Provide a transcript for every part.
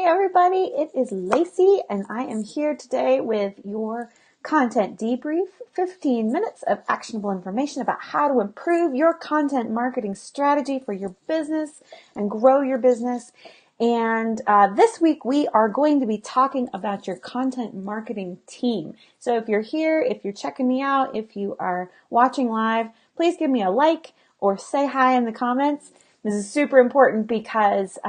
Hey everybody, it is Lacey and I am here today with your content debrief, 15 minutes of actionable information about how to improve your content marketing strategy for your business and grow your business. And this week we are going to be talking about your content marketing team. So if you're here, if you're checking me out, if you are watching live, please give me a like or say hi in the comments. This is super important because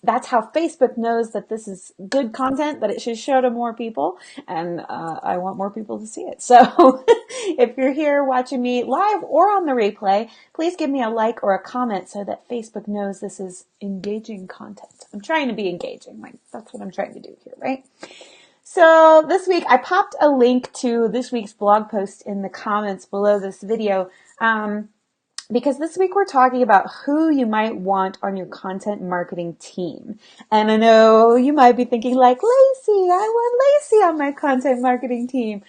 that's how Facebook knows that this is good content, that it should show to more people, and I want more people to see it. So if you're here watching me live or on the replay, please give me a like or a comment so that Facebook knows this is engaging content. I'm trying to be engaging. That's what I'm trying to do here, right? So this week I popped a link to this week's blog post in the comments below this video. Because this week we're talking about who you might want on your content marketing team. And I know you might be thinking like, Lacey, I want Lacey on my content marketing team.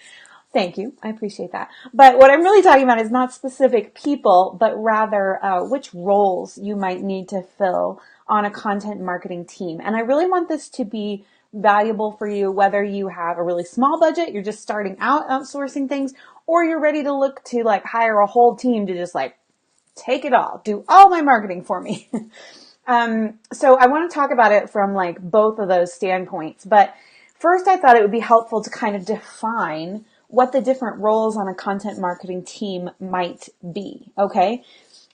Thank you. I appreciate that. But what I'm really talking about is not specific people, but rather which roles you might need to fill on a content marketing team. And I really want this to be valuable for you, whether you have a really small budget, you're just starting out outsourcing things, or you're ready to look to like hire a whole team to just like take it all, do all my marketing for me. So I want to talk about it from like both of those standpoints. But first I thought it would be helpful to kind of define what the different roles on a content marketing team might be. Okay.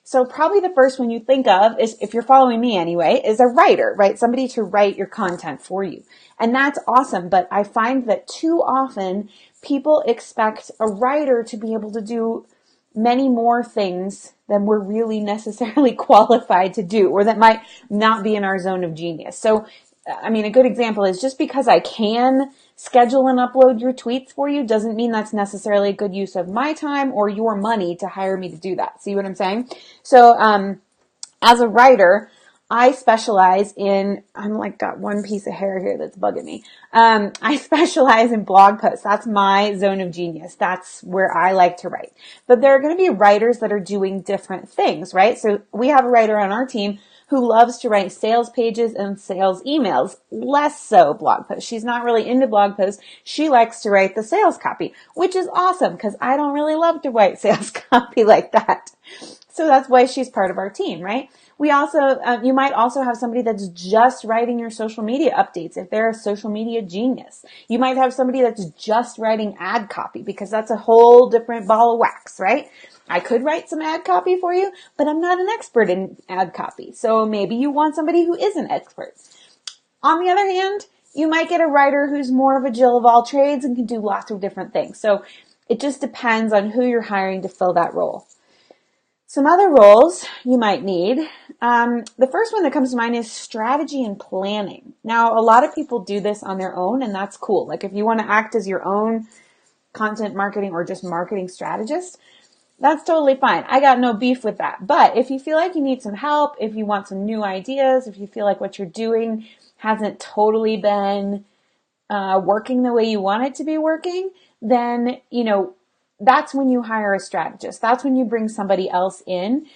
So probably the first one you think of is, if you're following me anyway, is a writer, right? Somebody to write your content for you. And that's awesome. But I find that too often people expect a writer to be able to do many more things than we're really necessarily qualified to do, or that might not be in our zone of genius. So, I mean, a good example is just because I can schedule and upload your tweets for you doesn't mean that's necessarily a good use of my time or your money to hire me to do that. See what I'm saying? So, as a writer, I specialize in, I'm like got one piece of hair here that's bugging me. I specialize in blog posts. That's my zone of genius. That's where I like to write. But there are going to be writers that are doing different things, right? So we have a writer on our team who loves to write sales pages and sales emails, less so blog posts. She's not really into blog posts. She likes to write the sales copy, which is awesome because I don't really love to write sales copy like that. So that's why she's part of our team, right? We also, you might also have somebody that's just writing your social media updates if they're a social media genius. You might have somebody that's just writing ad copy because that's a whole different ball of wax, right? I could write some ad copy for you, but I'm not an expert in ad copy. So maybe you want somebody who is an expert. On the other hand, you might get a writer who's more of a Jill of all trades and can do lots of different things. So it just depends on who you're hiring to fill that role. Some other roles you might need. The first one that comes to mind is strategy and planning. Now, a lot of people do this on their own, and that's cool. Like if you want to act as your own content marketing or just marketing strategist, that's totally fine. I got no beef with that. But if you feel like you need some help, if you want some new ideas, if you feel like what you're doing hasn't totally been working the way you want it to be working, then, that's when you hire a strategist. That's when you bring somebody else in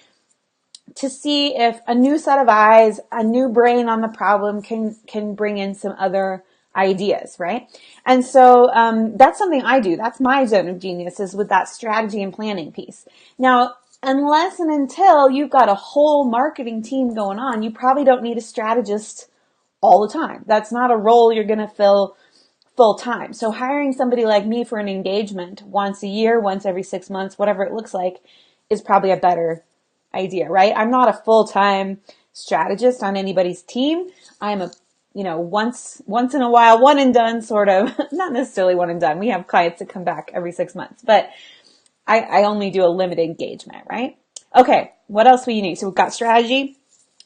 to see if a new set of eyes, a new brain on the problem can bring in some other ideas, right? And so that's something I do. That's my zone of genius, is with that strategy and planning piece. Now, unless and until you've got a whole marketing team going on, you probably don't need a strategist all the time. That's not a role you're going to fill full time. So hiring somebody like me for an engagement once a year, once every 6 months, whatever it looks like, is probably a better idea, right? I'm not a full-time strategist on anybody's team. I'm a, once in a while, one and done sort of, not necessarily one and done. We have clients that come back every 6 months, but I only do a limited engagement, right? Okay. What else will you need? So we've got strategy.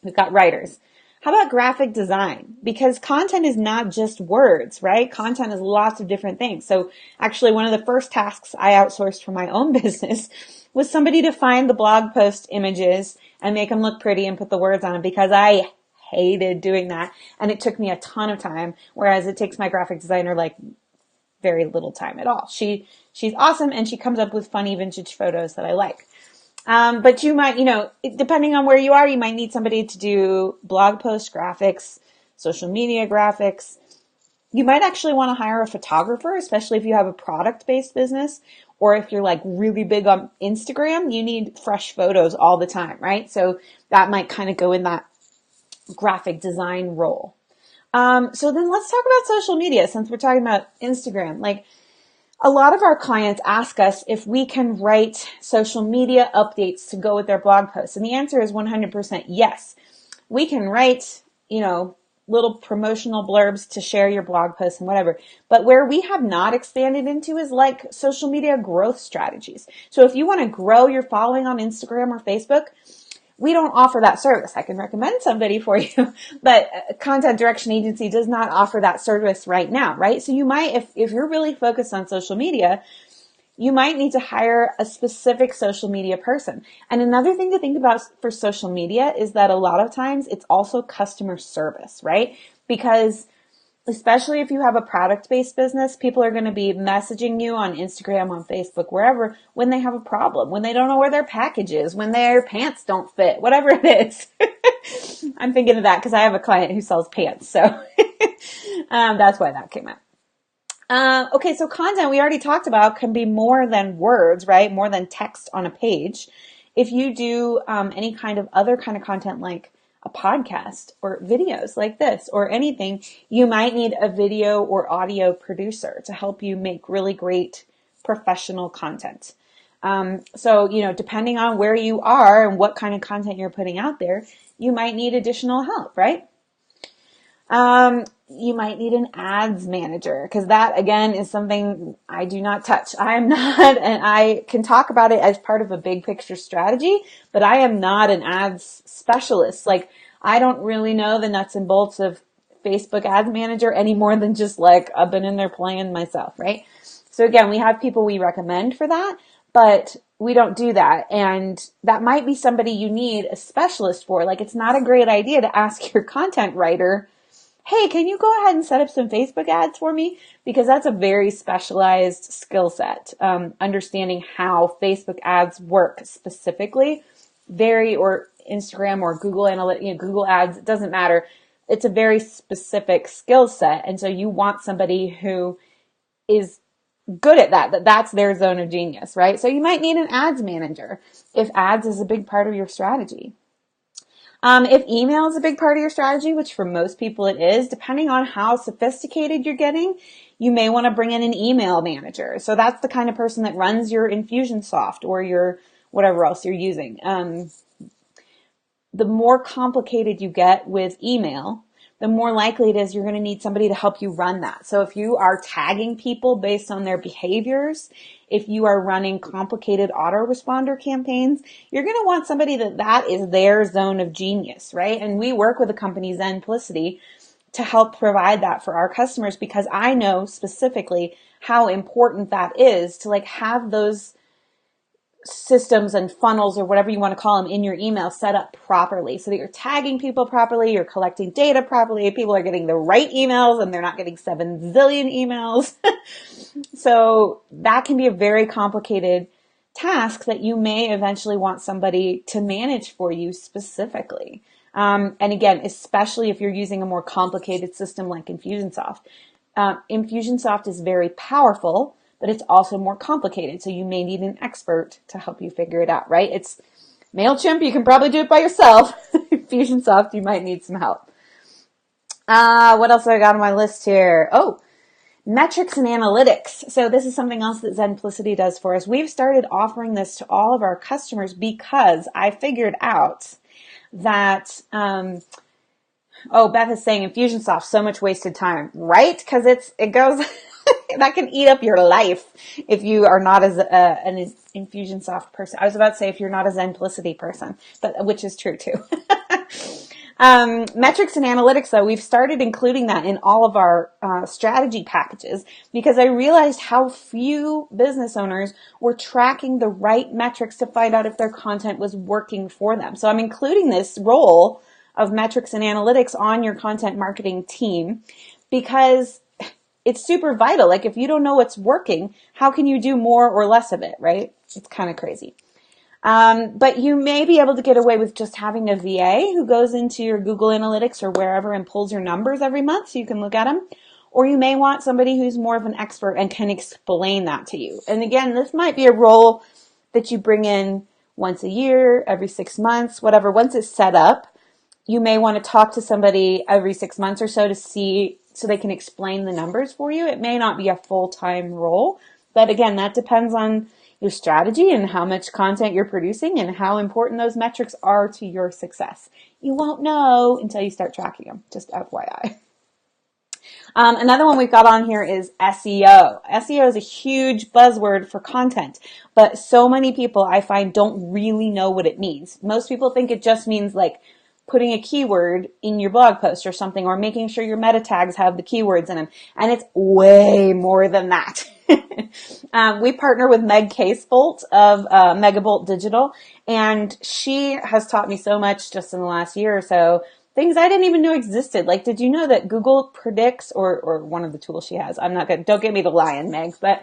We've got writers. How about graphic design? Because content is not just words, right? Content is lots of different things. So actually one of the first tasks I outsourced for my own business was somebody to find the blog post images and make them look pretty and put the words on them, because I hated doing that. And it took me a ton of time, whereas it takes my graphic designer like very little time at all. She's awesome, and she comes up with funny vintage photos that I like. But you might, depending on where you are, you might need somebody to do blog post graphics, social media graphics. You might actually want to hire a photographer, especially if you have a product-based business, or if you're like really big on Instagram, you need fresh photos all the time, right? So that might kind of go in that graphic design role. So then let's talk about social media since we're talking about Instagram. Like, a lot of our clients ask us if we can write social media updates to go with their blog posts. And the answer is 100% yes. We can write, little promotional blurbs to share your blog posts and whatever. But where we have not expanded into is like social media growth strategies. So if you want to grow your following on Instagram or Facebook, we don't offer that service. I can recommend somebody for you, but Content Direction Agency does not offer that service right now, right? So you might, if you're really focused on social media, you might need to hire a specific social media person. And another thing to think about for social media is that a lot of times it's also customer service, right? Because especially if you have a product-based business, people are going to be messaging you on Instagram, on Facebook, wherever, when they have a problem, when they don't know where their package is, when their pants don't fit, whatever it is. I'm thinking of that because I have a client who sells pants, so that's why that came up. Okay, so content we already talked about can be more than words, right? More than text on a page. If you do any kind of other kind of content like a podcast or videos like this or anything, you might need a video or audio producer to help you make really great professional content. So, depending on where you are and what kind of content you're putting out there, you might need additional help, right? You might need an ads manager because that again is something I do not touch. I am not, and I can talk about it as part of a big picture strategy, but I am not an ads specialist. Like, I don't really know the nuts and bolts of Facebook ads manager any more than just like I've been in there playing myself, right? So again, we have people we recommend for that, but we don't do that. And that might be somebody you need a specialist for. Like, it's not a great idea to ask your content writer, hey, can you go ahead and set up some Facebook ads for me? Because that's a very specialized skill set. Understanding how Facebook ads work specifically, or Instagram or Google Google ads, it doesn't matter. It's a very specific skill set. And so you want somebody who is good at that's their zone of genius, right? So you might need an ads manager if ads is a big part of your strategy. If email is a big part of your strategy, which for most people it is, depending on how sophisticated you're getting, you may want to bring in an email manager. So that's the kind of person that runs your Infusionsoft or your whatever else you're using. The more complicated you get with email, the more likely it is you're going to need somebody to help you run that. So if you are tagging people based on their behaviors, if you are running complicated autoresponder campaigns, you're going to want somebody that is their zone of genius, right? And we work with the company Zenplicity to help provide that for our customers because I know specifically how important that is to like have those systems and funnels or whatever you want to call them in your email set up properly so that you're tagging people properly, you're collecting data properly, people are getting the right emails and they're not getting 7 zillion emails. So that can be a very complicated task that you may eventually want somebody to manage for you specifically. And again, especially if you're using a more complicated system like Infusionsoft. Infusionsoft is very powerful, but it's also more complicated. So you may need an expert to help you figure it out, right? It's MailChimp, you can probably do it by yourself. Infusionsoft, you might need some help. What else have I got on my list here? Oh, metrics and analytics. So this is something else that Zenplicity does for us. We've started offering this to all of our customers because I figured out that, Beth is saying Infusionsoft, so much wasted time, right? Because it goes, that can eat up your life if you are not as an Infusionsoft person. I was about to say if you're not a Zenplicity person, but which is true too. Metrics and analytics, though, we've started including that in all of our strategy packages because I realized how few business owners were tracking the right metrics to find out if their content was working for them. So I'm including this role of metrics and analytics on your content marketing team because it's super vital. Like if you don't know what's working, how can you do more or less of it, right? It's kind of crazy. But you may be able to get away with just having a VA who goes into your Google Analytics or wherever and pulls your numbers every month so you can look at them. Or you may want somebody who's more of an expert and can explain that to you. And again, this might be a role that you bring in once a year, every 6 months, whatever. Once it's set up, you may want to talk to somebody every 6 months or so to see, so they can explain the numbers for you. It may not be a full-time role, but again, that depends on your strategy and how much content you're producing and how important those metrics are to your success. You won't know until you start tracking them, just FYI. Another one we've got on here is SEO. SEO is a huge buzzword for content, but so many people I find don't really know what it means. Most people think it just means like putting a keyword in your blog post or something, or making sure your meta tags have the keywords in them. And it's way more than that. We partner with Meg Casebolt of Megabolt Digital, and she has taught me so much just in the last year or so. Things I didn't even know existed. Like, did you know that Google predicts, or one of the tools she has, don't get me the lion, Meg, but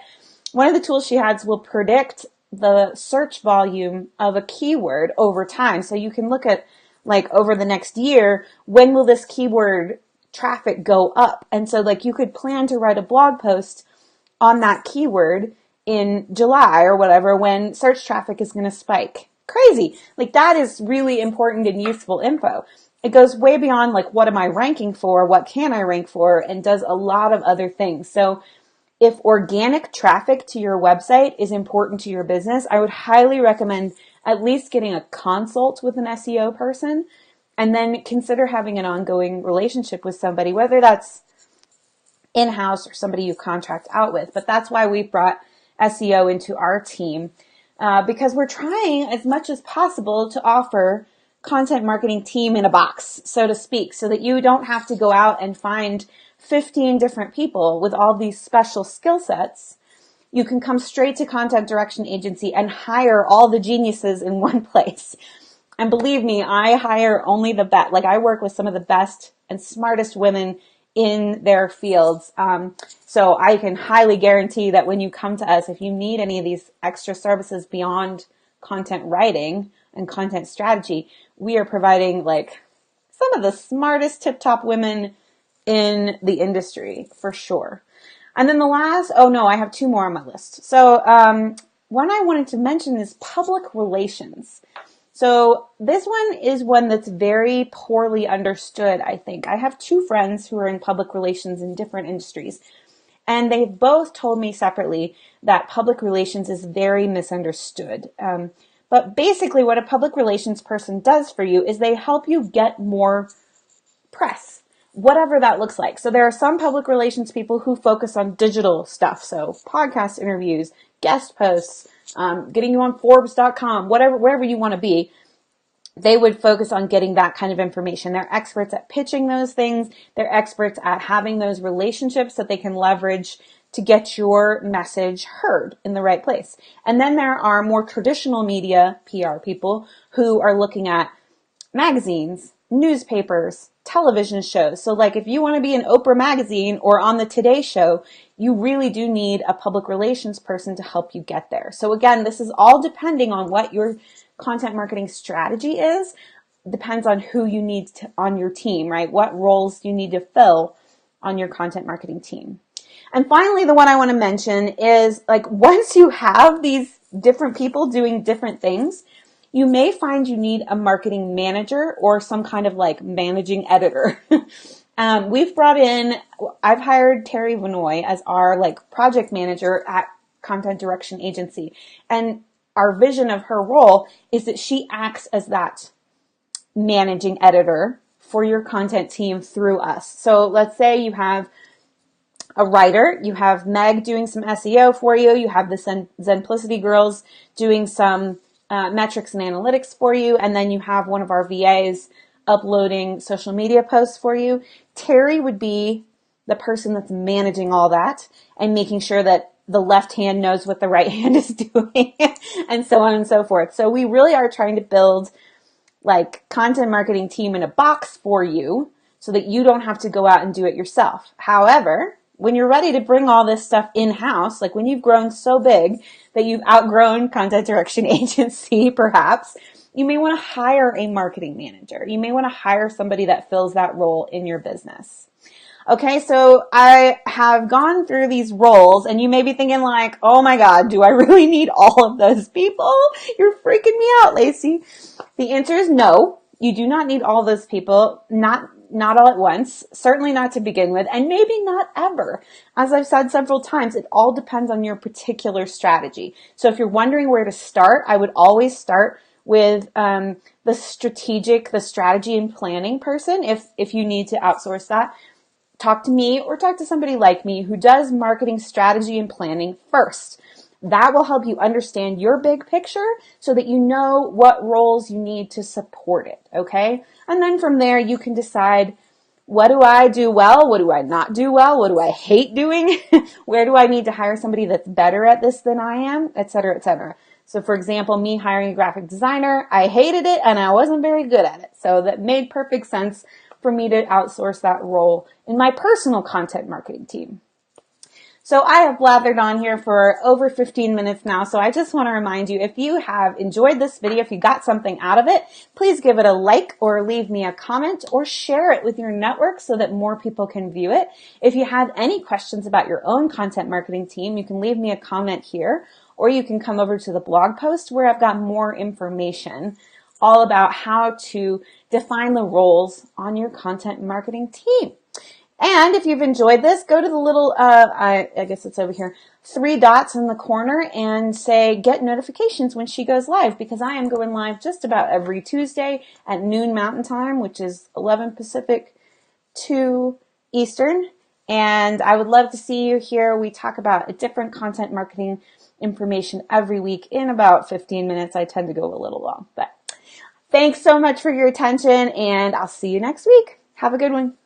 one of the tools she has will predict the search volume of a keyword over time. So you can look at, like, over the next year, when will this keyword traffic go up? And so, like, you could plan to write a blog post on that keyword in July or whatever, when search traffic is going to spike. Crazy. Like, that is really important and useful info. It goes way beyond like, what am I ranking for? What can I rank for? And does a lot of other things. So if organic traffic to your website is important to your business, I would highly recommend at least getting a consult with an SEO person, and then consider having an ongoing relationship with somebody, whether that's in-house or somebody you contract out with. But that's why we brought SEO into our team, because we're trying as much as possible to offer content marketing team in a box, so to speak, so that you don't have to go out and find 15 different people with all these special skill sets. You can come straight to Content Direction Agency and hire all the geniuses in one place. And believe me, I hire only the best. Like, I work with some of the best and smartest women in their fields. So I can highly guarantee that when you come to us, if you need any of these extra services beyond content writing and content strategy, we are providing like some of the smartest tip-top women in the industry for sure. And then the last, I have two more on my list. So one I wanted to mention is public relations. So this one is one that's very poorly understood, I think. I have two friends who are in public relations in different industries, and they've both told me separately that public relations is very misunderstood. But basically what a public relations person does for you is they help you get more press, whatever that looks like. So there are some public relations people who focus on digital stuff. So podcast interviews, guest posts, getting you on Forbes.com, wherever you want to be. They would focus on getting that kind of information. They're experts at pitching those things. They're experts at having those relationships that they can leverage to get your message heard in the right place. And then there are more traditional media PR people who are looking at magazines, newspapers, television shows. So like if you want to be in Oprah magazine or on the Today Show, you really do need a public relations person to help you get there. So again, this is all depending on what your content marketing strategy is. Depends on who you need on your team, right? What roles you need to fill on your content marketing team. And finally, the one I want to mention is like once you have these different people doing different things, you may find you need a marketing manager or some kind of like managing editor. I've hired Terry Vanoy as our like project manager at Content Direction Agency. And our vision of her role is that she acts as that managing editor for your content team through us. So let's say you have a writer, you have Meg doing some SEO for you, you have the Zenplicity girls doing some metrics and analytics for you, and then you have one of our VAs uploading social media posts for you. Terry would be the person that's managing all that and making sure that the left hand knows what the right hand is doing and so on and so forth. So we really are trying to build like content marketing team in a box for you so that you don't have to go out and do it yourself. However, when you're ready to bring all this stuff in-house, like when you've grown so big that you've outgrown content direction agency, perhaps, you may want to hire a marketing manager. You may want to hire somebody that fills that role in your business. Okay, so I have gone through these roles, and you may be thinking like, oh my God, do I really need all of those people? You're freaking me out, Lacey. The answer is no. You do not need all those people, not all at once, certainly not to begin with, and maybe not ever. As I've said several times, it all depends on your particular strategy. So if you're wondering where to start, I would always start with the strategy and planning person if you need to outsource that. Talk to me or talk to somebody like me who does marketing strategy and planning first. That will help you understand your big picture so that you know what roles you need to support it, okay? And then from there, you can decide, what do I do well? What do I not do well? What do I hate doing? Where do I need to hire somebody that's better at this than I am, et cetera, et cetera. So for example, me hiring a graphic designer, I hated it and I wasn't very good at it. So that made perfect sense for me to outsource that role in my personal content marketing team. So I have blathered on here for over 15 minutes now, so I just want to remind you, if you have enjoyed this video, if you got something out of it, please give it a like or leave me a comment or share it with your network so that more people can view it. If you have any questions about your own content marketing team, you can leave me a comment here, or you can come over to the blog post where I've got more information all about how to define the roles on your content marketing team. And if you've enjoyed this, go to the little, I guess it's over here, 3 dots in the corner and say get notifications when she goes live, because I am going live just about every Tuesday at noon Mountain Time, which is 11 Pacific, 2 Eastern. And I would love to see you here. We talk about a different content marketing information every week in about 15 minutes. I tend to go a little long, but thanks so much for your attention, and I'll see you next week. Have a good one.